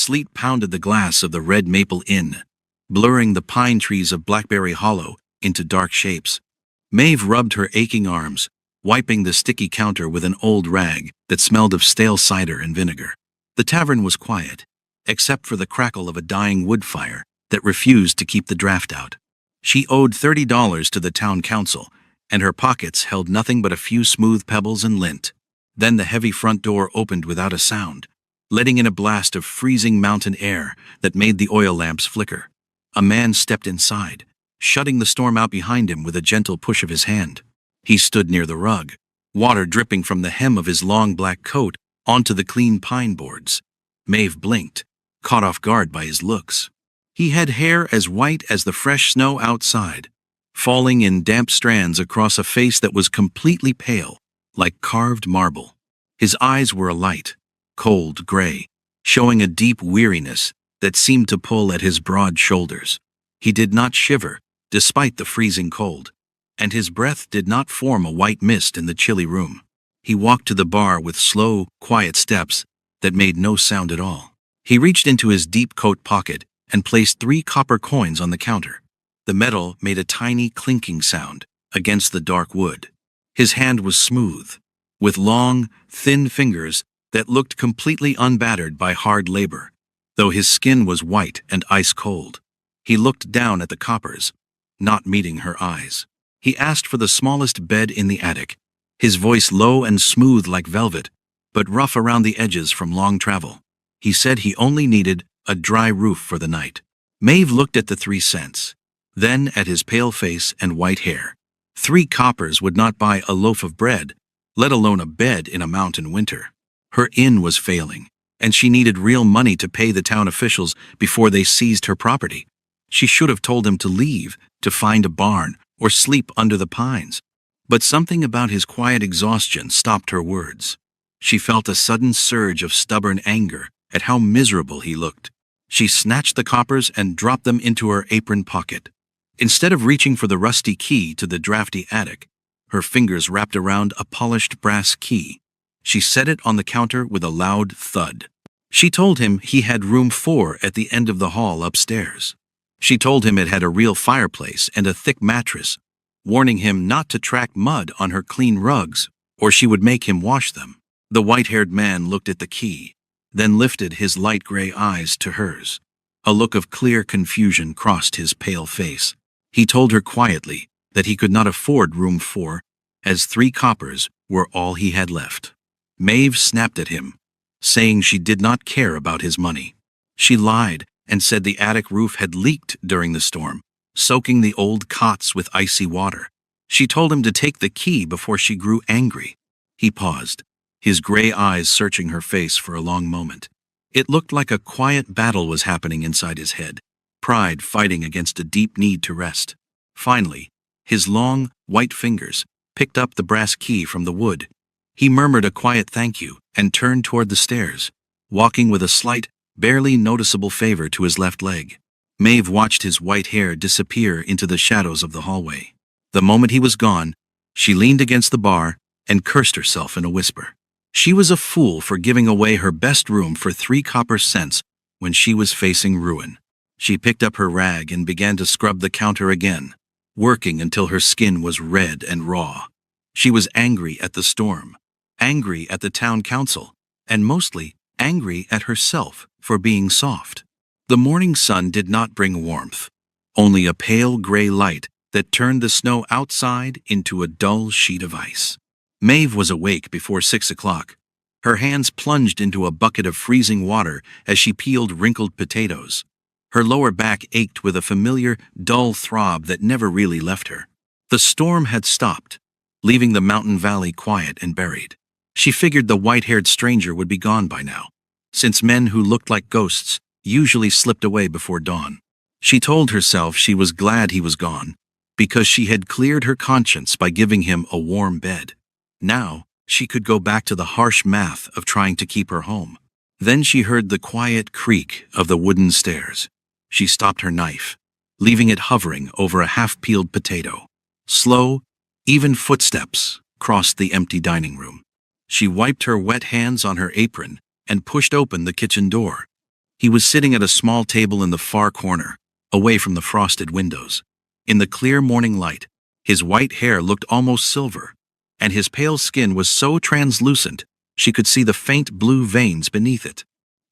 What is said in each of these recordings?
sleet pounded the glass of the Red Maple Inn, blurring the pine trees of Blackberry Hollow into dark shapes. Maeve rubbed her aching arms, wiping the sticky counter with an old rag that smelled of stale cider and vinegar. The tavern was quiet, except for the crackle of a dying wood fire that refused to keep the draft out. She owed $30 to the town council, and her pockets held nothing but a few smooth pebbles and lint. Then the heavy front door opened without a sound, letting in a blast of freezing mountain air that made the oil lamps flicker. A man stepped inside, shutting the storm out behind him with a gentle push of his hand. He stood near the rug, water dripping from the hem of his long black coat onto the clean pine boards. Maeve blinked, caught off guard by his looks. He had hair as white as the fresh snow outside, falling in damp strands across a face that was completely pale, like carved marble. His eyes were alight, cold gray, showing a deep weariness that seemed to pull at his broad shoulders. He did not shiver, despite the freezing cold, and his breath did not form a white mist in the chilly room. He walked to the bar with slow, quiet steps that made no sound at all. He reached into his deep coat pocket and placed 3 copper coins on the counter. The metal made a tiny clinking sound against the dark wood. His hand was smooth, with long, thin fingers that looked completely unbattered by hard labor, though his skin was white and ice cold. He looked down at the coppers, not meeting her eyes. He asked for the smallest bed in the attic, his voice low and smooth like velvet, but rough around the edges from long travel. He said he only needed a dry roof for the night. Maeve looked at the 3 cents, then at his pale face and white hair. 3 coppers would not buy a loaf of bread, let alone a bed in a mountain winter. Her inn was failing, and she needed real money to pay the town officials before they seized her property. She should have told him to leave, to find a barn, or sleep under the pines. But something about his quiet exhaustion stopped her words. She felt a sudden surge of stubborn anger at how miserable he looked. She snatched the coppers and dropped them into her apron pocket. Instead of reaching for the rusty key to the drafty attic, her fingers wrapped around a polished brass key. She set it on the counter with a loud thud. She told him he had room 4 at the end of the hall upstairs. She told him it had a real fireplace and a thick mattress, warning him not to track mud on her clean rugs, or she would make him wash them. The white-haired man looked at the key, then lifted his light gray eyes to hers. A look of clear confusion crossed his pale face. He told her quietly that he could not afford room 4, as 3 coppers were all he had left. Maeve snapped at him, saying she did not care about his money. She lied and said the attic roof had leaked during the storm, soaking the old cots with icy water. She told him to take the key before she grew angry. He paused, his gray eyes searching her face for a long moment. It looked like a quiet battle was happening inside his head, pride fighting against a deep need to rest. Finally, his long, white fingers picked up the brass key from the wood. He murmured a quiet thank you and turned toward the stairs, walking with a slight, barely noticeable favor to his left leg. Maeve watched his white hair disappear into the shadows of the hallway. The moment he was gone, she leaned against the bar and cursed herself in a whisper. She was a fool for giving away her best room for 3 copper cents when she was facing ruin. She picked up her rag and began to scrub the counter again, working until her skin was red and raw. She was angry at the storm, angry at the town council, and mostly angry at herself for being soft. The morning sun did not bring warmth, only a pale gray light that turned the snow outside into a dull sheet of ice. Maeve was awake before 6 o'clock. Her hands plunged into a bucket of freezing water as she peeled wrinkled potatoes. Her lower back ached with a familiar, dull throb that never really left her. The storm had stopped, leaving the mountain valley quiet and buried. She figured the white-haired stranger would be gone by now, since men who looked like ghosts usually slipped away before dawn. She told herself she was glad he was gone, because she had cleared her conscience by giving him a warm bed. Now, she could go back to the harsh math of trying to keep her home. Then she heard the quiet creak of the wooden stairs. She stopped her knife, leaving it hovering over a half-peeled potato. Slow, even footsteps crossed the empty dining room. She wiped her wet hands on her apron and pushed open the kitchen door. He was sitting at a small table in the far corner, away from the frosted windows. In the clear morning light, his white hair looked almost silver, and his pale skin was so translucent she could see the faint blue veins beneath it.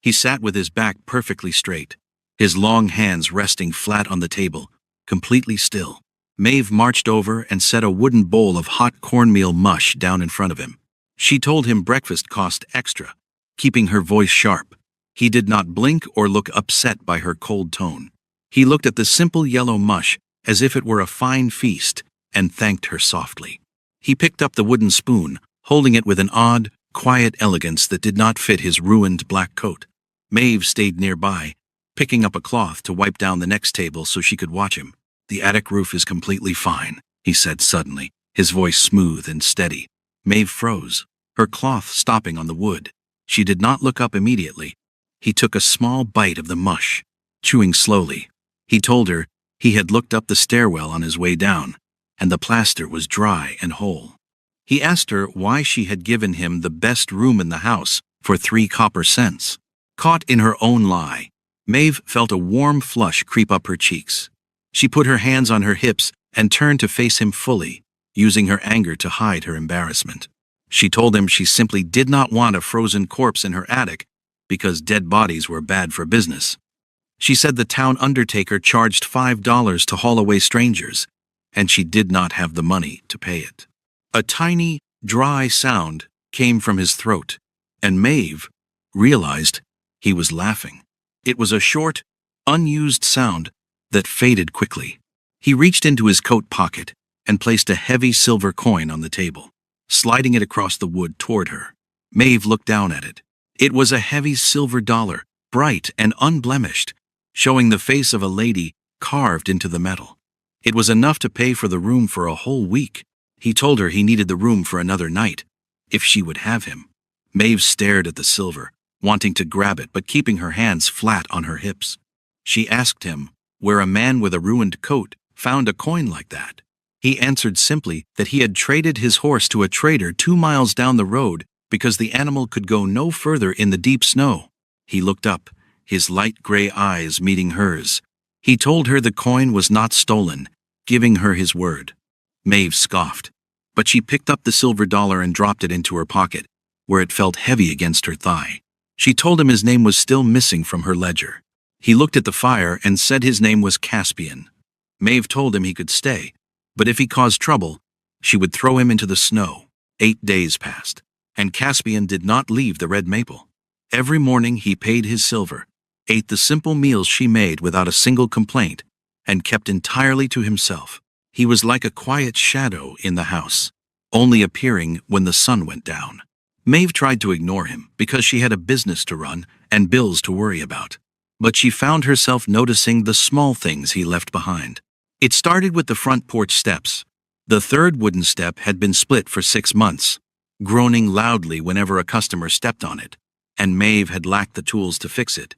He sat with his back perfectly straight, his long hands resting flat on the table, completely still. Maeve marched over and set a wooden bowl of hot cornmeal mush down in front of him. She told him breakfast cost extra, keeping her voice sharp. He did not blink or look upset by her cold tone. He looked at the simple yellow mush as if it were a fine feast and thanked her softly. He picked up the wooden spoon, holding it with an odd, quiet elegance that did not fit his ruined black coat. Maeve stayed nearby, picking up a cloth to wipe down the next table so she could watch him. "The attic roof is completely fine," he said suddenly, his voice smooth and steady. Maeve froze, her cloth stopping on the wood. She did not look up immediately. He took a small bite of the mush, chewing slowly. He told her he had looked up the stairwell on his way down, and the plaster was dry and whole. He asked her why she had given him the best room in the house for 3 copper cents. Caught in her own lie, Maeve felt a warm flush creep up her cheeks. She put her hands on her hips and turned to face him fully, using her anger to hide her embarrassment. She told him she simply did not want a frozen corpse in her attic because dead bodies were bad for business. She said the town undertaker charged $5 to haul away strangers, and she did not have the money to pay it. A tiny, dry sound came from his throat, and Maeve realized he was laughing. It was a short, unused sound that faded quickly. He reached into his coat pocket and placed a heavy silver coin on the table, sliding it across the wood toward her. Maeve looked down at it. It was a heavy silver dollar, bright and unblemished, showing the face of a lady carved into the metal. It was enough to pay for the room for a whole week. He told her he needed the room for another night, if she would have him. Maeve stared at the silver, wanting to grab it but keeping her hands flat on her hips. She asked him where a man with a ruined coat found a coin like that. He answered simply that he had traded his horse to a trader 2 miles down the road because the animal could go no further in the deep snow. He looked up, his light gray eyes meeting hers. He told her the coin was not stolen, giving her his word. Maeve scoffed, but she picked up the silver dollar and dropped it into her pocket, where it felt heavy against her thigh. She told him his name was still missing from her ledger. He looked at the fire and said his name was Caspian. Maeve told him he could stay, but if he caused trouble, she would throw him into the snow. 8 days passed, and Caspian did not leave the Red Maple. Every morning he paid his silver, ate the simple meals she made without a single complaint, and kept entirely to himself. He was like a quiet shadow in the house, only appearing when the sun went down. Maeve tried to ignore him because she had a business to run and bills to worry about. But she found herself noticing the small things he left behind. It started with the front porch steps. The 3rd wooden step had been split for 6 months, groaning loudly whenever a customer stepped on it, and Maeve had lacked the tools to fix it.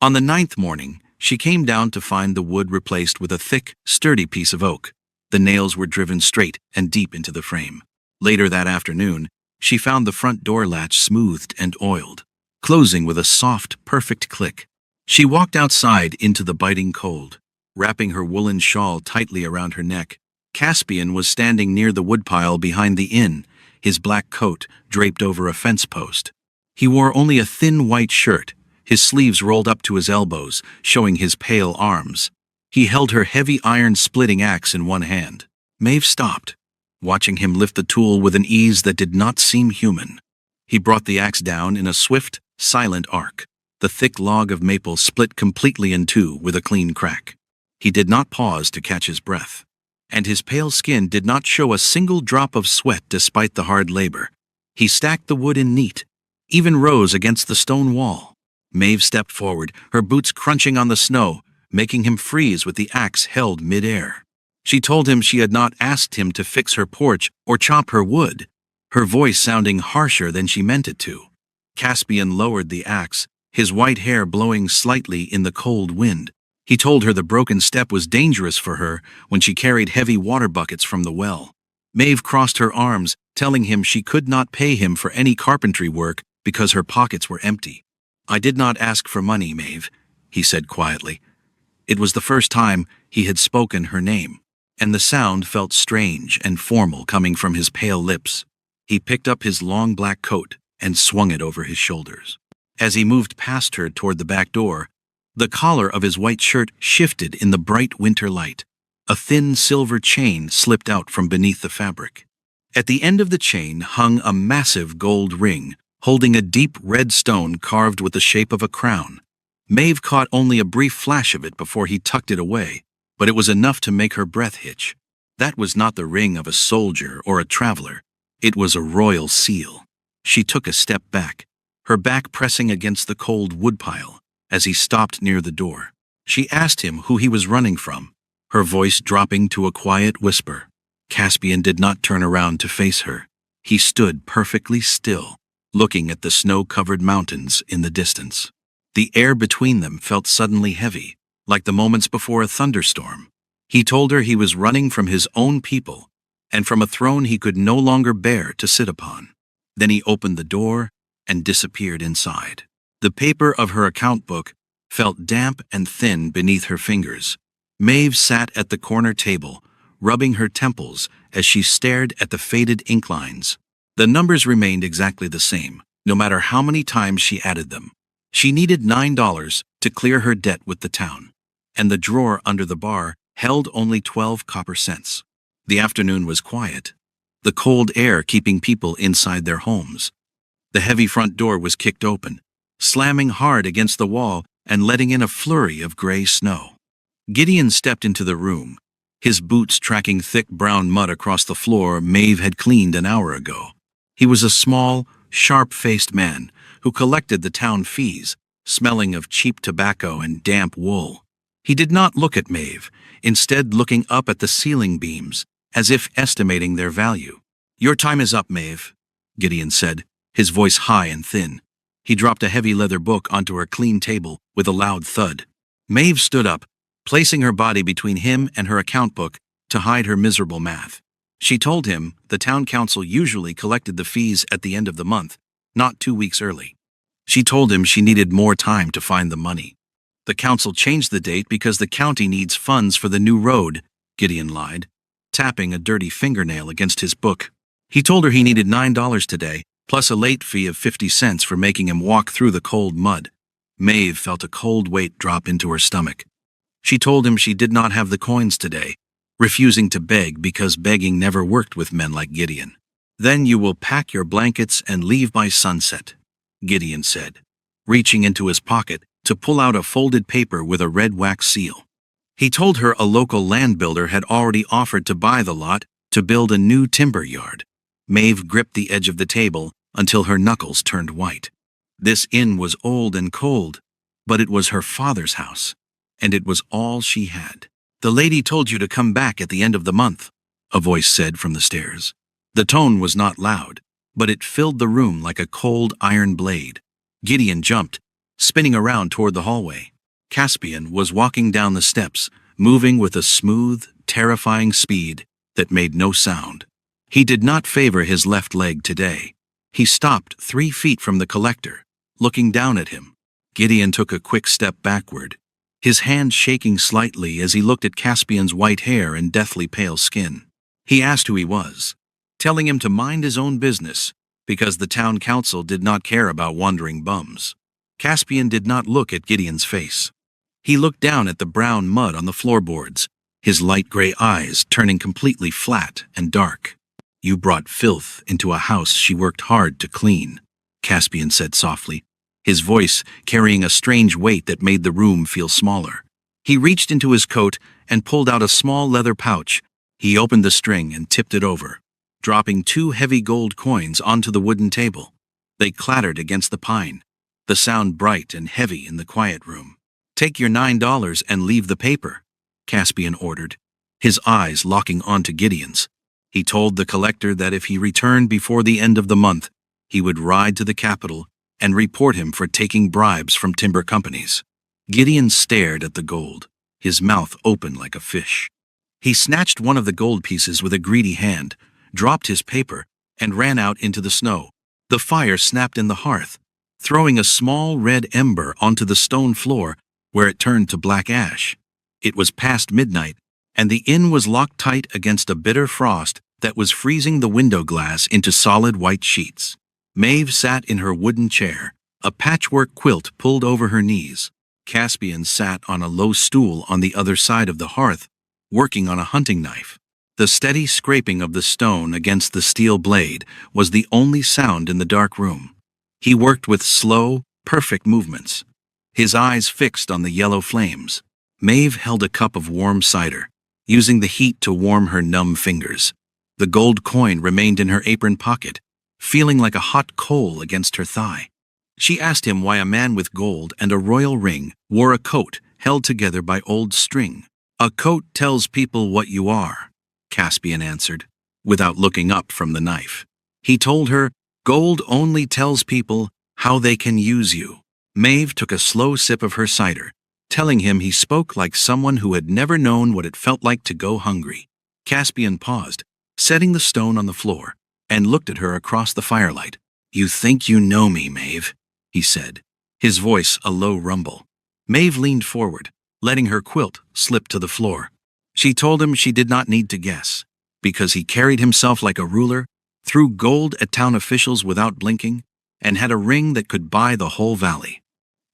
On the 9th morning, she came down to find the wood replaced with a thick, sturdy piece of oak. The nails were driven straight and deep into the frame. Later that afternoon, she found the front door latch smoothed and oiled, closing with a soft, perfect click. She walked outside into the biting cold, wrapping her woolen shawl tightly around her neck. Caspian was standing near the woodpile behind the inn, his black coat draped over a fence post. He wore only a thin white shirt, his sleeves rolled up to his elbows, showing his pale arms. He held her heavy iron-splitting axe in one hand. Maeve stopped, watching him lift the tool with an ease that did not seem human. He brought the axe down in a swift, silent arc. The thick log of maple split completely in two with a clean crack. He did not pause to catch his breath, and his pale skin did not show a single drop of sweat despite the hard labor. He stacked the wood in neat, even rows against the stone wall. Maeve stepped forward, her boots crunching on the snow, making him freeze with the axe held mid-air. She told him she had not asked him to fix her porch or chop her wood, her voice sounding harsher than she meant it to. Caspian lowered the axe, his white hair blowing slightly in the cold wind. He told her the broken step was dangerous for her when she carried heavy water buckets from the well. Maeve crossed her arms, telling him she could not pay him for any carpentry work because her pockets were empty. "I did not ask for money, Maeve," he said quietly. It was the first time he had spoken her name, and the sound felt strange and formal coming from his pale lips. He picked up his long black coat and swung it over his shoulders. As he moved past her toward the back door, the collar of his white shirt shifted in the bright winter light. A thin silver chain slipped out from beneath the fabric. At the end of the chain hung a massive gold ring, holding a deep red stone carved with the shape of a crown. Maeve caught only a brief flash of it before he tucked it away, but it was enough to make her breath hitch. That was not the ring of a soldier or a traveler. It was a royal seal. She took a step back, her back pressing against the cold woodpile, as he stopped near the door. She asked him who he was running from, her voice dropping to a quiet whisper. Caspian did not turn around to face her. He stood perfectly still, looking at the snow-covered mountains in the distance. The air between them felt suddenly heavy, like the moments before a thunderstorm. He told her he was running from his own people, and from a throne he could no longer bear to sit upon. Then he opened the door and disappeared inside. The paper of her account book felt damp and thin beneath her fingers. Maeve sat at the corner table, rubbing her temples as she stared at the faded ink lines. The numbers remained exactly the same, no matter how many times she added them. She needed $9 to clear her debt with the town, and the drawer under the bar held only 12 copper cents. The afternoon was quiet, the cold air keeping people inside their homes. The heavy front door was kicked open, slamming hard against the wall and letting in a flurry of gray snow. Gideon stepped into the room, his boots tracking thick brown mud across the floor Maeve had cleaned an hour ago. He was a small, sharp-faced man who collected the town fees, smelling of cheap tobacco and damp wool. He did not look at Maeve, instead looking up at the ceiling beams, as if estimating their value. "Your time is up, Maeve," Gideon said, his voice high and thin. He dropped a heavy leather book onto her clean table with a loud thud. Maeve stood up, placing her body between him and her account book to hide her miserable math. She told him the town council usually collected the fees at the end of the month, not 2 weeks early. She told him she needed more time to find the money. "The council changed the date because the county needs funds for the new road," Gideon lied, tapping a dirty fingernail against his book. He told her he needed $9 today, plus a late fee of 50 cents for making him walk through the cold mud. Maeve felt a cold weight drop into her stomach. She told him she did not have the coins today, refusing to beg because begging never worked with men like Gideon. "Then you will pack your blankets and leave by sunset," Gideon said, reaching into his pocket to pull out a folded paper with a red wax seal. He told her a local land builder had already offered to buy the lot to build a new timber yard. Maeve gripped the edge of the table until her knuckles turned white. This inn was old and cold, but it was her father's house, and it was all she had. "The lady told you to come back at the end of the month," a voice said from the stairs. The tone was not loud, but it filled the room like a cold iron blade. Gideon jumped, spinning around toward the hallway. Caspian was walking down the steps, moving with a smooth, terrifying speed that made no sound. He did not favor his left leg today. He stopped 3 feet from the collector, looking down at him. Gideon took a quick step backward, his hand shaking slightly as he looked at Caspian's white hair and deathly pale skin. He asked who he was, telling him to mind his own business, because the town council did not care about wandering bums. Caspian did not look at Gideon's face. He looked down at the brown mud on the floorboards, his light gray eyes turning completely flat and dark. "You brought filth into a house she worked hard to clean," Caspian said softly, his voice carrying a strange weight that made the room feel smaller. He reached into his coat and pulled out a small leather pouch. He opened the string and tipped it over, dropping 2 heavy gold coins onto the wooden table. They clattered against the pine, the sound bright and heavy in the quiet room. "Take your $9 and leave the paper," Caspian ordered, his eyes locking onto Gideon's. He told the collector that if he returned before the end of the month, he would ride to the capital and report him for taking bribes from timber companies. Gideon stared at the gold, his mouth open like a fish. He snatched one of the gold pieces with a greedy hand, dropped his paper, and ran out into the snow. The fire snapped in the hearth, throwing a small red ember onto the stone floor where it turned to black ash. It was past midnight, and the inn was locked tight against a bitter frost that was freezing the window glass into solid white sheets. Maeve sat in her wooden chair, a patchwork quilt pulled over her knees. Caspian sat on a low stool on the other side of the hearth, working on a hunting knife. The steady scraping of the stone against the steel blade was the only sound in the dark room. He worked with slow, perfect movements, his eyes fixed on the yellow flames. Maeve held a cup of warm cider, using the heat to warm her numb fingers. The gold coin remained in her apron pocket, feeling like a hot coal against her thigh. She asked him why a man with gold and a royal ring wore a coat held together by old string. "A coat tells people what you are," Caspian answered, without looking up from the knife. He told her, "Gold only tells people how they can use you." Maeve took a slow sip of her cider, telling him he spoke like someone who had never known what it felt like to go hungry. Caspian paused, setting the stone on the floor, and looked at her across the firelight. "You think you know me, Maeve," he said, his voice a low rumble. Maeve leaned forward, letting her quilt slip to the floor. She told him she did not need to guess, because he carried himself like a ruler, threw gold at town officials without blinking, and had a ring that could buy the whole valley.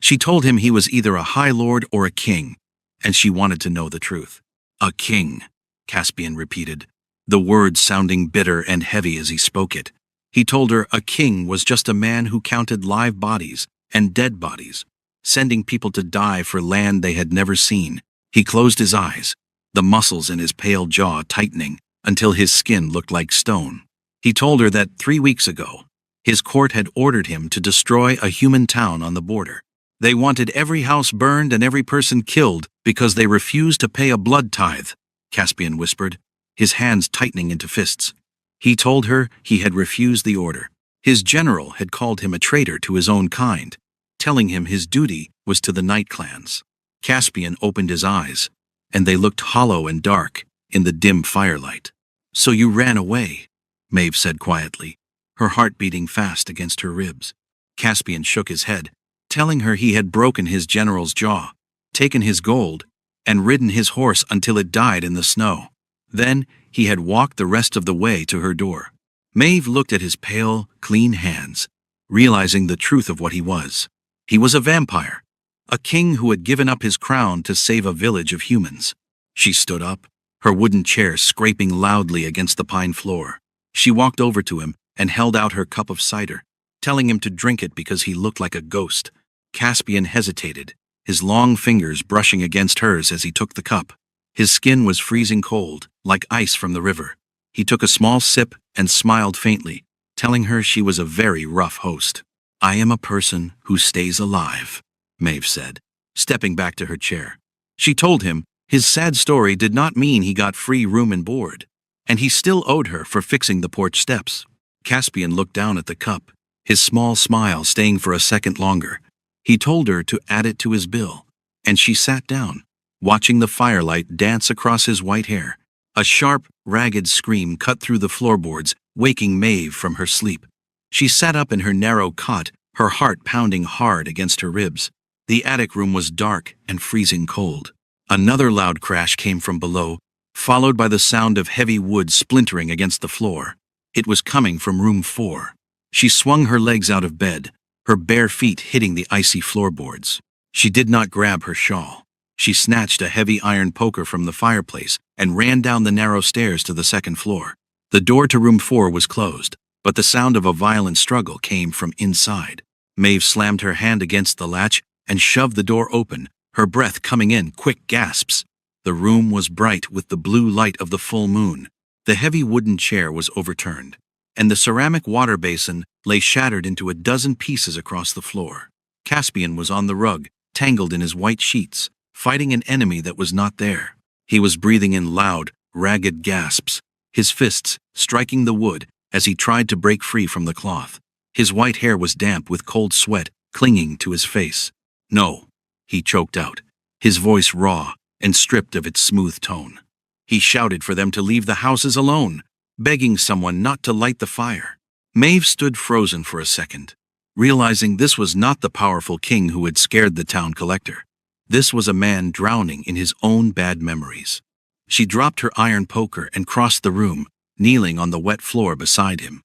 She told him he was either a high lord or a king, and she wanted to know the truth. "A king," Caspian repeated, the words sounding bitter and heavy as he spoke it. He told her a king was just a man who counted live bodies and dead bodies, sending people to die for land they had never seen. He closed his eyes, the muscles in his pale jaw tightening until his skin looked like stone. He told her that 3 weeks ago, his court had ordered him to destroy a human town on the border. They wanted every house burned and every person killed because they refused to pay a blood tithe, Caspian whispered, his hands tightening into fists. He told her he had refused the order. His general had called him a traitor to his own kind, telling him his duty was to the night clans. Caspian opened his eyes, and they looked hollow and dark in the dim firelight. "So you ran away," Maeve said quietly, her heart beating fast against her ribs. Caspian shook his head, telling her he had broken his general's jaw, taken his gold, and ridden his horse until it died in the snow. Then he had walked the rest of the way to her door. Maeve looked at his pale, clean hands, realizing the truth of what he was. He was a vampire, a king who had given up his crown to save a village of humans. She stood up, her wooden chair scraping loudly against the pine floor. She walked over to him and held out her cup of cider, telling him to drink it because he looked like a ghost. Caspian hesitated, his long fingers brushing against hers as he took the cup. His skin was freezing cold, like ice from the river. He took a small sip and smiled faintly, telling her she was a very rough host. "I am a person who stays alive," Maeve said, stepping back to her chair. She told him his sad story did not mean he got free room and board, and he still owed her for fixing the porch steps. Caspian looked down at the cup, his small smile staying for a second longer. He told her to add it to his bill, and she sat down, watching the firelight dance across his white hair. A sharp, ragged scream cut through the floorboards, waking Maeve from her sleep. She sat up in her narrow cot, her heart pounding hard against her ribs. The attic room was dark and freezing cold. Another loud crash came from below, followed by the sound of heavy wood splintering against the floor. It was coming from room 4. She swung her legs out of bed, her bare feet hitting the icy floorboards. She did not grab her shawl. She snatched a heavy iron poker from the fireplace and ran down the narrow stairs to the second floor. The door to room 4 was closed, but the sound of a violent struggle came from inside. Maeve slammed her hand against the latch and shoved the door open, her breath coming in quick gasps. The room was bright with the blue light of the full moon. The heavy wooden chair was overturned, and the ceramic water basin lay shattered into a dozen pieces across the floor. Caspian was on the rug, tangled in his white sheets, fighting an enemy that was not there. He was breathing in loud, ragged gasps, his fists striking the wood as he tried to break free from the cloth. His white hair was damp with cold sweat clinging to his face. "No," he choked out, his voice raw and stripped of its smooth tone. He shouted for them to leave the houses alone, begging someone not to light the fire. Maeve stood frozen for a second, realizing this was not the powerful king who had scared the town collector. This was a man drowning in his own bad memories. She dropped her iron poker and crossed the room, kneeling on the wet floor beside him.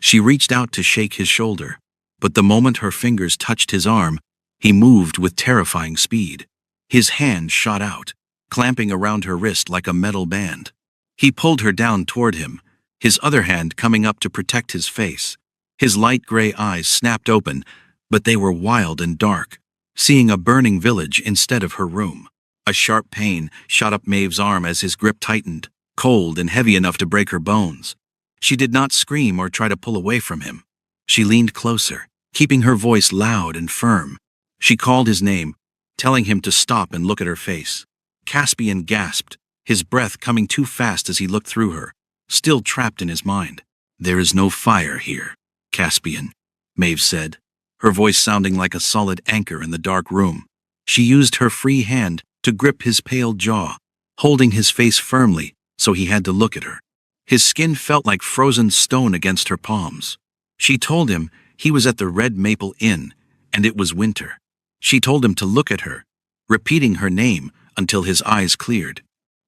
She reached out to shake his shoulder, but the moment her fingers touched his arm, he moved with terrifying speed. His hand shot out, clamping around her wrist like a metal band. He pulled her down toward him, his other hand coming up to protect his face. His light gray eyes snapped open, but they were wild and dark, seeing a burning village instead of her room. A sharp pain shot up Maeve's arm as his grip tightened, cold and heavy enough to break her bones. She did not scream or try to pull away from him. She leaned closer, keeping her voice loud and firm. She called his name, telling him to stop and look at her face. Caspian gasped, his breath coming too fast as he looked through her, still trapped in his mind. "There is no fire here, Caspian," Maeve said, her voice sounding like a solid anchor in the dark room. She used her free hand to grip his pale jaw, holding his face firmly so he had to look at her. His skin felt like frozen stone against her palms. She told him he was at the Red Maple Inn, and it was winter. She told him to look at her, repeating her name until his eyes cleared.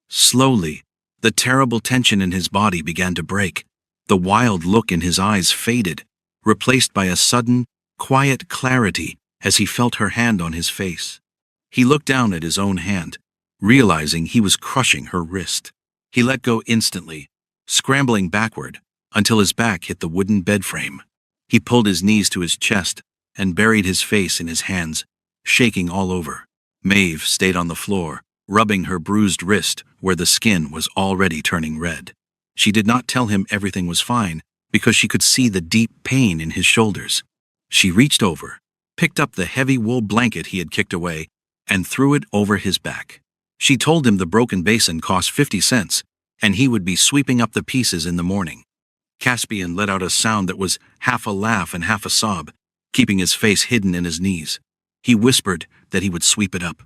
Slowly, the terrible tension in his body began to break. The wild look in his eyes faded, replaced by a sudden, quiet clarity as he felt her hand on his face. He looked down at his own hand, realizing he was crushing her wrist. He let go instantly, scrambling backward until his back hit the wooden bed frame. He pulled his knees to his chest and buried his face in his hands, shaking all over. Maeve stayed on the floor, rubbing her bruised wrist where the skin was already turning red. She did not tell him everything was fine because she could see the deep pain in his shoulders. She reached over, picked up the heavy wool blanket he had kicked away, and threw it over his back. She told him the broken basin cost 50 cents, and he would be sweeping up the pieces in the morning. Caspian let out a sound that was half a laugh and half a sob, keeping his face hidden in his knees. He whispered that he would sweep it up.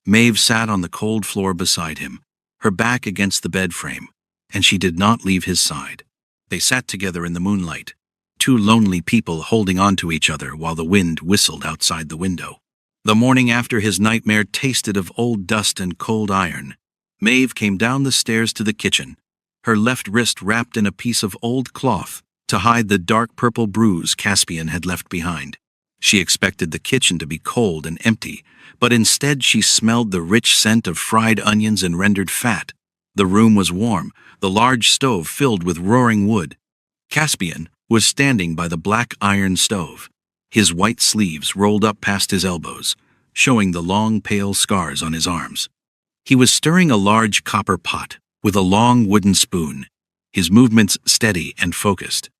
Maeve sat on the cold floor beside him, her back against the bed frame, and she did not leave his side. They sat together in the moonlight, two lonely people holding on to each other while the wind whistled outside the window. The morning after his nightmare tasted of old dust and cold iron, Maeve came down the stairs to the kitchen, her left wrist wrapped in a piece of old cloth to hide the dark purple bruise Caspian had left behind. She expected the kitchen to be cold and empty, but instead she smelled the rich scent of fried onions and rendered fat. The room was warm, the large stove filled with roaring wood. Caspian was standing by the black iron stove, his white sleeves rolled up past his elbows, showing the long pale scars on his arms. He was stirring a large copper pot with a long wooden spoon, his movements steady and focused.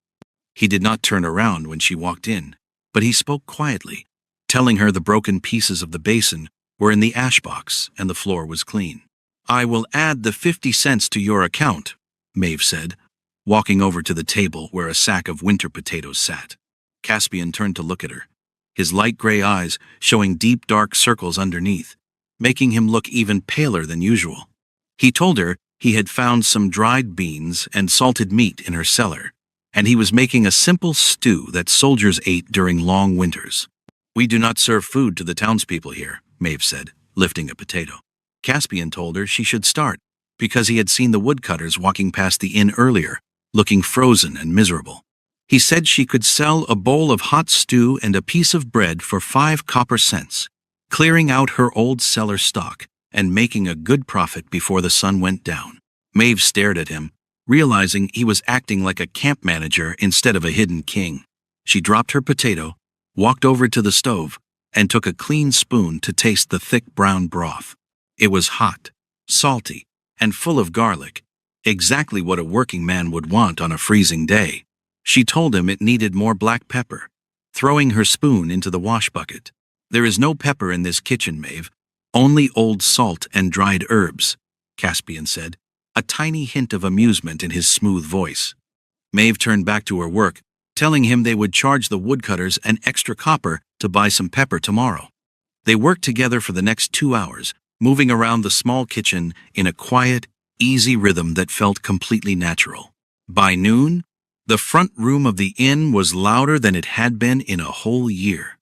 He did not turn around when she walked in, but he spoke quietly, telling her the broken pieces of the basin were in the ash box and the floor was clean. "I will add the 50 cents to your account," Maeve said, walking over to the table where a sack of winter potatoes sat. Caspian turned to look at her, his light gray eyes showing deep dark circles underneath, making him look even paler than usual. He told her he had found some dried beans and salted meat in her cellar, and he was making a simple stew that soldiers ate during long winters. "We do not serve food to the townspeople here," Maeve said, lifting a potato. Caspian told her she should start, because he had seen the woodcutters walking past the inn earlier, looking frozen and miserable. He said she could sell a bowl of hot stew and a piece of bread for 5 copper cents, clearing out her old cellar stock and making a good profit before the sun went down. Maeve stared at him, realizing he was acting like a camp manager instead of a hidden king. She dropped her potato, walked over to the stove, and took a clean spoon to taste the thick brown broth. It was hot, salty, and full of garlic, exactly what a working man would want on a freezing day. She told him it needed more black pepper, throwing her spoon into the wash bucket. "There is no pepper in this kitchen, Maeve, only old salt and dried herbs," Caspian said, a tiny hint of amusement in his smooth voice. Maeve turned back to her work, telling him they would charge the woodcutters an extra copper to buy some pepper tomorrow. They worked together for the next 2 hours, moving around the small kitchen in a quiet, easy rhythm that felt completely natural. By noon, The front room of the inn was louder than it had been in a whole year.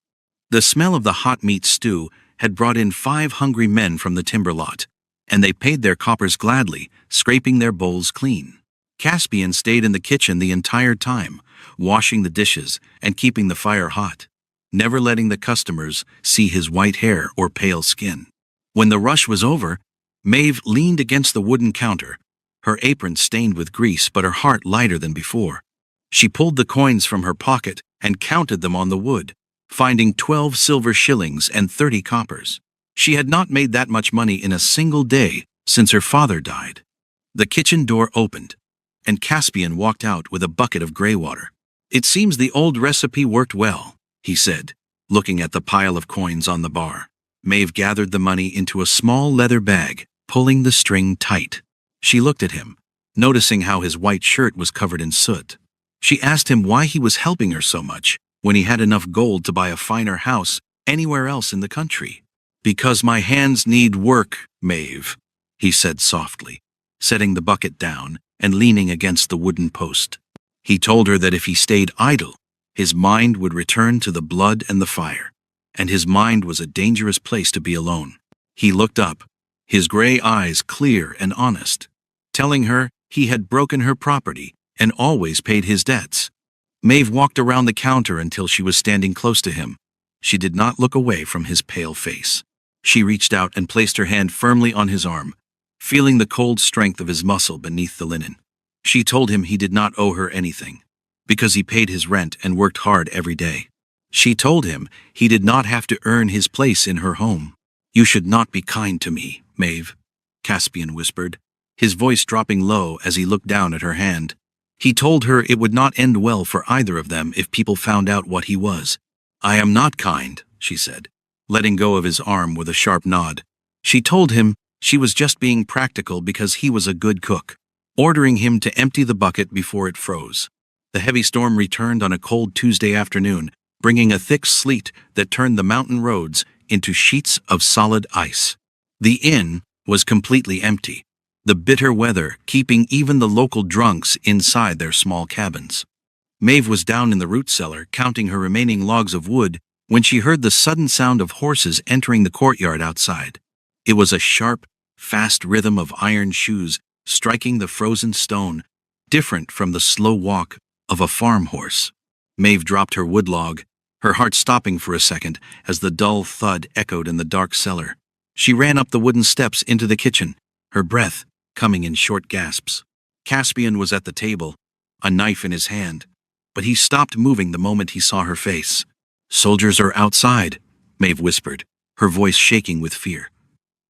The smell of the hot meat stew had brought in 5 hungry men from the timber lot, and they paid their coppers gladly, scraping their bowls clean. Caspian stayed in the kitchen the entire time, washing the dishes and keeping the fire hot, never letting the customers see his white hair or pale skin. When the rush was over, Maeve leaned against the wooden counter, her apron stained with grease but her heart lighter than before. She pulled the coins from her pocket and counted them on the wood, finding 12 silver shillings and 30 coppers. She had not made that much money in a single day since her father died. The kitchen door opened, and Caspian walked out with a bucket of grey water. "It seems the old recipe worked well," he said, looking at the pile of coins on the bar. Maeve gathered the money into a small leather bag, pulling the string tight. She looked at him, noticing how his white shirt was covered in soot. She asked him why he was helping her so much when he had enough gold to buy a finer house anywhere else in the country. "Because my hands need work, Maeve," he said softly, setting the bucket down and leaning against the wooden post. He told her that if he stayed idle, his mind would return to the blood and the fire, and his mind was a dangerous place to be alone. He looked up, his grey eyes clear and honest, telling her he had broken her property and always paid his debts. Maeve walked around the counter until she was standing close to him. She did not look away from his pale face. She reached out and placed her hand firmly on his arm, feeling the cold strength of his muscle beneath the linen. She told him he did not owe her anything, because he paid his rent and worked hard every day. She told him he did not have to earn his place in her home. "You should not be kind to me, Maeve," Caspian whispered, his voice dropping low as he looked down at her hand. He told her it would not end well for either of them if people found out what he was. "I am not kind," she said, letting go of his arm with a sharp nod. She told him she was just being practical because he was a good cook, ordering him to empty the bucket before it froze. The heavy storm returned on a cold Tuesday afternoon, bringing a thick sleet that turned the mountain roads into sheets of solid ice. The inn was completely empty, the bitter weather keeping even the local drunks inside their small cabins. Maeve was down in the root cellar counting her remaining logs of wood when she heard the sudden sound of horses entering the courtyard outside. It was a sharp, fast rhythm of iron shoes striking the frozen stone, different from the slow walk of a farm horse. Maeve dropped her wood log, her heart stopping for a second as the dull thud echoed in the dark cellar. She ran up the wooden steps into the kitchen, her breath coming in short gasps. Caspian was at the table, a knife in his hand, but he stopped moving the moment he saw her face. "Soldiers are outside," Maeve whispered, her voice shaking with fear.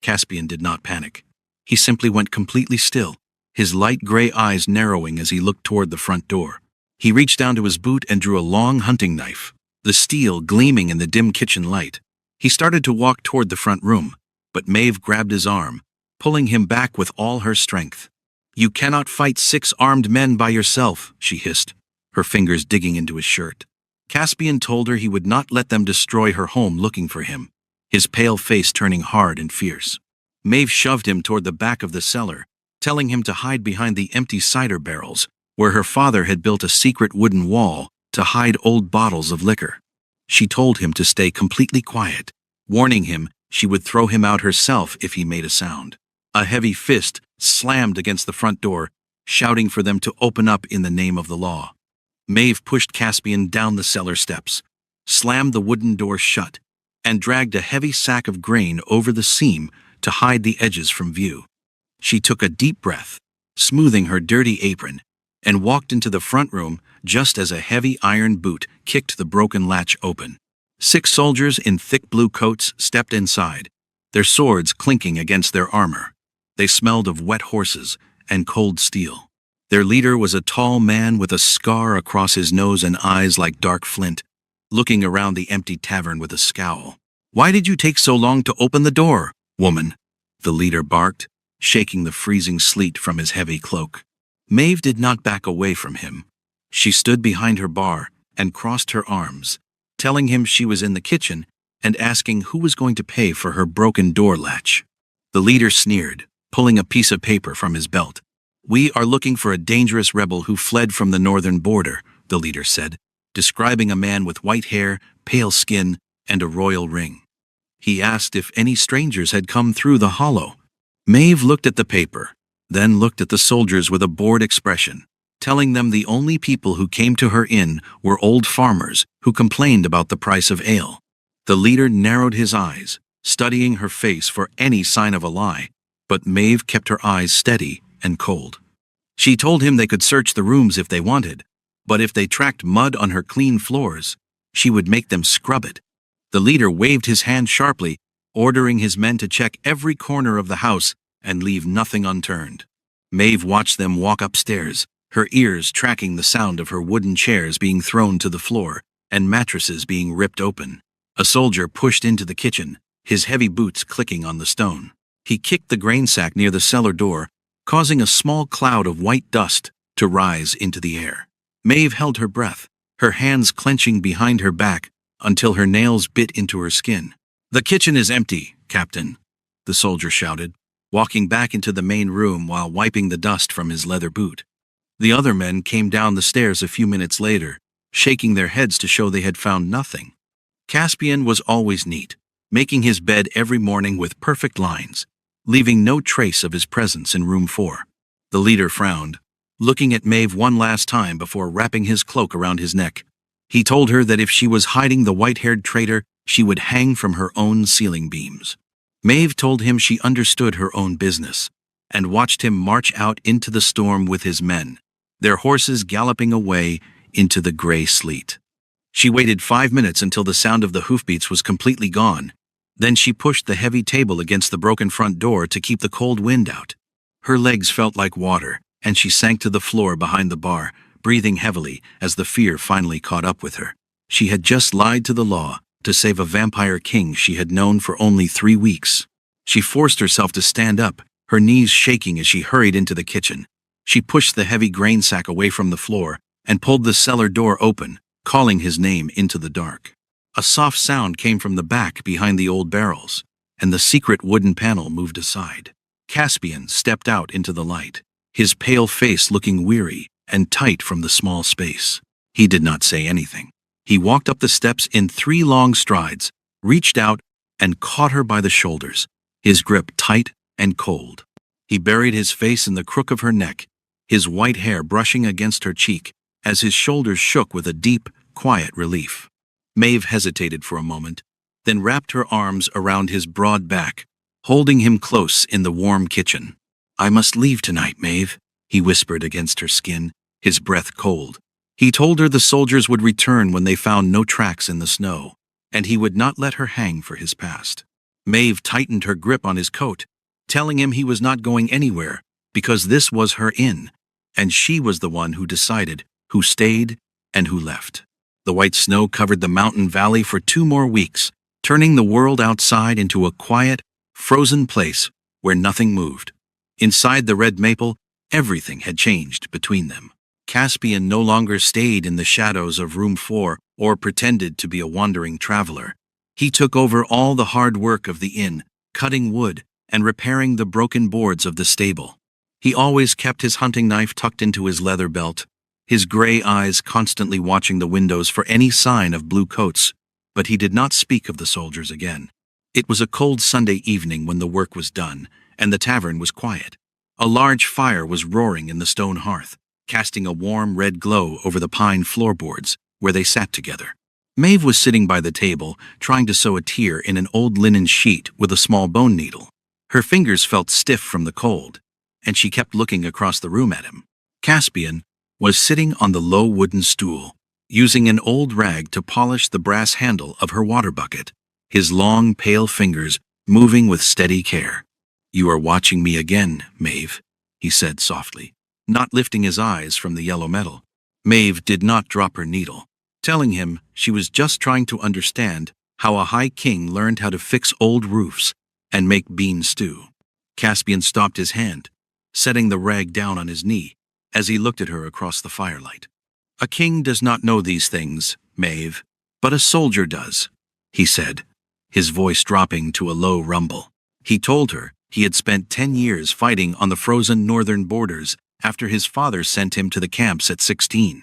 Caspian did not panic. He simply went completely still, his light gray eyes narrowing as he looked toward the front door. He reached down to his boot and drew a long hunting knife, the steel gleaming in the dim kitchen light. He started to walk toward the front room, but Maeve grabbed his arm, pulling him back with all her strength. "You cannot fight 6 armed men by yourself," she hissed, her fingers digging into his shirt. Caspian told her he would not let them destroy her home looking for him, his pale face turning hard and fierce. Maeve shoved him toward the back of the cellar, telling him to hide behind the empty cider barrels, where her father had built a secret wooden wall to hide old bottles of liquor. She told him to stay completely quiet, warning him she would throw him out herself if he made a sound. A heavy fist slammed against the front door, shouting for them to open up in the name of the law. Maeve pushed Caspian down the cellar steps, slammed the wooden door shut, and dragged a heavy sack of grain over the seam to hide the edges from view. She took a deep breath, smoothing her dirty apron, and walked into the front room just as a heavy iron boot kicked the broken latch open. 6 soldiers in thick blue coats stepped inside, their swords clinking against their armor. They smelled of wet horses and cold steel. Their leader was a tall man with a scar across his nose and eyes like dark flint, looking around the empty tavern with a scowl. "Why did you take so long to open the door, woman?" the leader barked, shaking the freezing sleet from his heavy cloak. Maeve did not back away from him. She stood behind her bar and crossed her arms, telling him she was in the kitchen and asking who was going to pay for her broken door latch. The leader sneered, pulling a piece of paper from his belt. "We are looking for a dangerous rebel who fled from the northern border," the leader said, describing a man with white hair, pale skin, and a royal ring. He asked if any strangers had come through the hollow. Maeve looked at the paper, then looked at the soldiers with a bored expression, telling them the only people who came to her inn were old farmers who complained about the price of ale. The leader narrowed his eyes, studying her face for any sign of a lie, but Maeve kept her eyes steady and cold. She told him they could search the rooms if they wanted, but if they tracked mud on her clean floors, she would make them scrub it. The leader waved his hand sharply, ordering his men to check every corner of the house and leave nothing unturned. Maeve watched them walk upstairs, her ears tracking the sound of her wooden chairs being thrown to the floor and mattresses being ripped open. A soldier pushed into the kitchen, his heavy boots clicking on the stone. He kicked the grain sack near the cellar door, causing a small cloud of white dust to rise into the air. Maeve held her breath, her hands clenching behind her back until her nails bit into her skin. "The kitchen is empty, Captain," the soldier shouted, walking back into the main room while wiping the dust from his leather boot. The other men came down the stairs a few minutes later, shaking their heads to show they had found nothing. Caspian was always neat, making his bed every morning with perfect lines, leaving no trace of his presence in room 4. The leader frowned, looking at Maeve one last time before wrapping his cloak around his neck. He told her that if she was hiding the white-haired traitor, she would hang from her own ceiling beams. Maeve told him she understood her own business, and watched him march out into the storm with his men, their horses galloping away into the gray sleet. She waited 5 minutes until the sound of the hoofbeats was completely gone. Then she pushed the heavy table against the broken front door to keep the cold wind out. Her legs felt like water, and she sank to the floor behind the bar, breathing heavily as the fear finally caught up with her. She had just lied to the law to save a vampire king she had known for only 3 weeks. She forced herself to stand up, her knees shaking as she hurried into the kitchen. She pushed the heavy grain sack away from the floor and pulled the cellar door open, calling his name into the dark. A soft sound came from the back behind the old barrels, and the secret wooden panel moved aside. Caspian stepped out into the light, his pale face looking weary and tight from the small space. He did not say anything. He walked up the steps in 3 long strides, reached out, and caught her by the shoulders, his grip tight and cold. He buried his face in the crook of her neck, his white hair brushing against her cheek as his shoulders shook with a deep, quiet relief. Maeve hesitated for a moment, then wrapped her arms around his broad back, holding him close in the warm kitchen. "I must leave tonight, Maeve," he whispered against her skin, his breath cold. He told her the soldiers would return when they found no tracks in the snow, and he would not let her hang for his past. Maeve tightened her grip on his coat, telling him he was not going anywhere, because this was her inn, and she was the one who decided who stayed and who left. The white snow covered the mountain valley for 2 more weeks, turning the world outside into a quiet, frozen place where nothing moved. Inside the red maple, everything had changed between them. Caspian no longer stayed in the shadows of room 4 or pretended to be a wandering traveler. He took over all the hard work of the inn, cutting wood and repairing the broken boards of the stable. He always kept his hunting knife tucked into his leather belt, his gray eyes constantly watching the windows for any sign of blue coats, but he did not speak of the soldiers again. It was a cold Sunday evening when the work was done, and the tavern was quiet. A large fire was roaring in the stone hearth, casting a warm red glow over the pine floorboards where they sat together. Maeve was sitting by the table, trying to sew a tear in an old linen sheet with a small bone needle. Her fingers felt stiff from the cold, and she kept looking across the room at him. Caspian was sitting on the low wooden stool, using an old rag to polish the brass handle of her water bucket, his long, pale fingers moving with steady care. "You are watching me again, Maeve," he said softly, not lifting his eyes from the yellow metal. Maeve did not drop her needle, telling him she was just trying to understand how a high king learned how to fix old roofs and make bean stew. Caspian stopped his hand, setting the rag down on his knee as he looked at her across the firelight. "A king does not know these things, Maeve, but a soldier does," he said, his voice dropping to a low rumble. He told her he had spent 10 years fighting on the frozen northern borders after his father sent him to the camps at 16.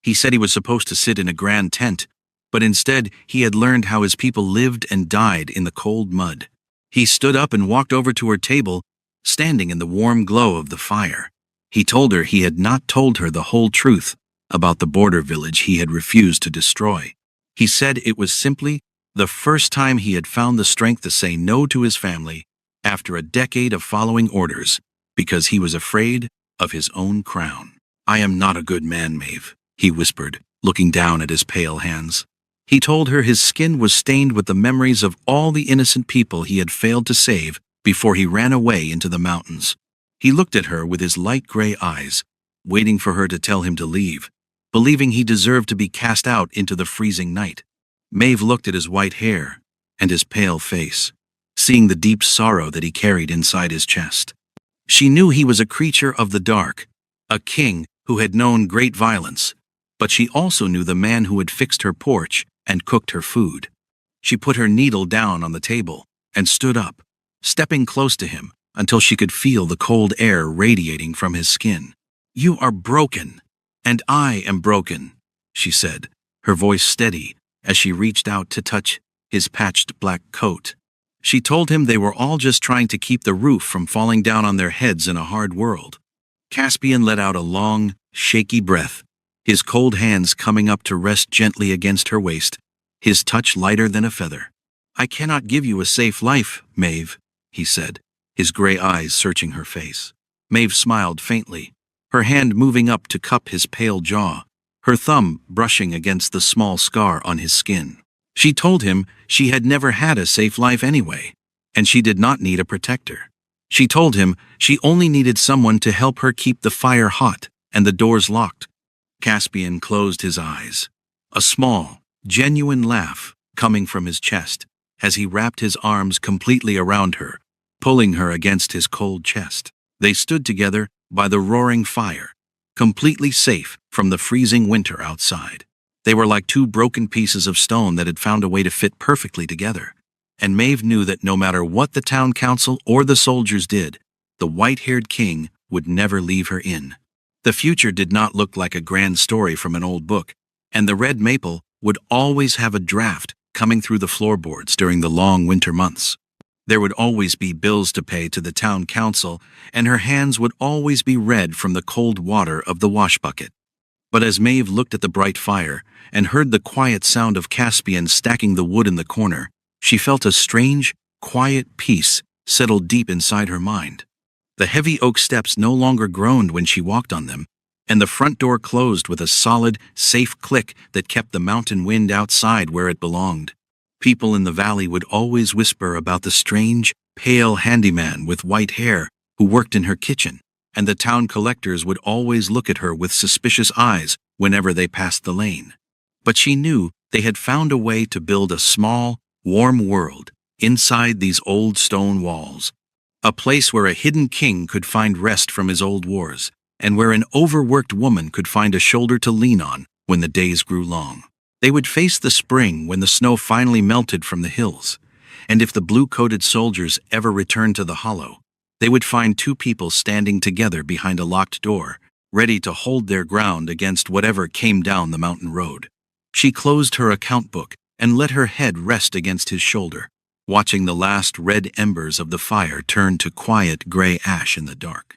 He said he was supposed to sit in a grand tent, but instead he had learned how his people lived and died in the cold mud. He stood up and walked over to her table, standing in the warm glow of the fire. He told her he had not told her the whole truth about the border village he had refused to destroy. He said it was simply the first time he had found the strength to say no to his family after a decade of following orders, because he was afraid of his own crown. "I am not a good man, Maeve," he whispered, looking down at his pale hands. He told her his skin was stained with the memories of all the innocent people he had failed to save before he ran away into the mountains. He looked at her with his light gray eyes, waiting for her to tell him to leave, believing he deserved to be cast out into the freezing night. Maeve looked at his white hair and his pale face, seeing the deep sorrow that he carried inside his chest. She knew he was a creature of the dark, a king who had known great violence, but she also knew the man who had fixed her porch and cooked her food. She put her needle down on the table and stood up, stepping close to him until she could feel the cold air radiating from his skin. "You are broken, and I am broken," she said, her voice steady as she reached out to touch his patched black coat. She told him they were all just trying to keep the roof from falling down on their heads in a hard world. Caspian let out a long, shaky breath, his cold hands coming up to rest gently against her waist, his touch lighter than a feather. "I cannot give you a safe life, Maeve," he said, his gray eyes searching her face. Maeve smiled faintly, her hand moving up to cup his pale jaw, her thumb brushing against the small scar on his skin. She told him she had never had a safe life anyway, and she did not need a protector. She told him she only needed someone to help her keep the fire hot and the doors locked. Caspian closed his eyes, a small, genuine laugh coming from his chest as he wrapped his arms completely around her, pulling her against his cold chest. They stood together by the roaring fire, completely safe from the freezing winter outside. They were like two broken pieces of stone that had found a way to fit perfectly together. And Maeve knew that no matter what the town council or the soldiers did, the white-haired king would never leave her in. The future did not look like a grand story from an old book, and the red maple would always have a draft coming through the floorboards during the long winter months. There would always be bills to pay to the town council, and her hands would always be red from the cold water of the wash bucket. But as Maeve looked at the bright fire and heard the quiet sound of Caspian stacking the wood in the corner, she felt a strange, quiet peace settle deep inside her mind. The heavy oak steps no longer groaned when she walked on them, and the front door closed with a solid, safe click that kept the mountain wind outside where it belonged. People in the valley would always whisper about the strange, pale handyman with white hair who worked in her kitchen, and the town collectors would always look at her with suspicious eyes whenever they passed the lane. But she knew they had found a way to build a small, warm world inside these old stone walls, a place where a hidden king could find rest from his old wars, and where an overworked woman could find a shoulder to lean on when the days grew long. They would face the spring when the snow finally melted from the hills, and if the blue-coated soldiers ever returned to the hollow, they would find two people standing together behind a locked door, ready to hold their ground against whatever came down the mountain road. She closed her account book and let her head rest against his shoulder, watching the last red embers of the fire turn to quiet gray ash in the dark.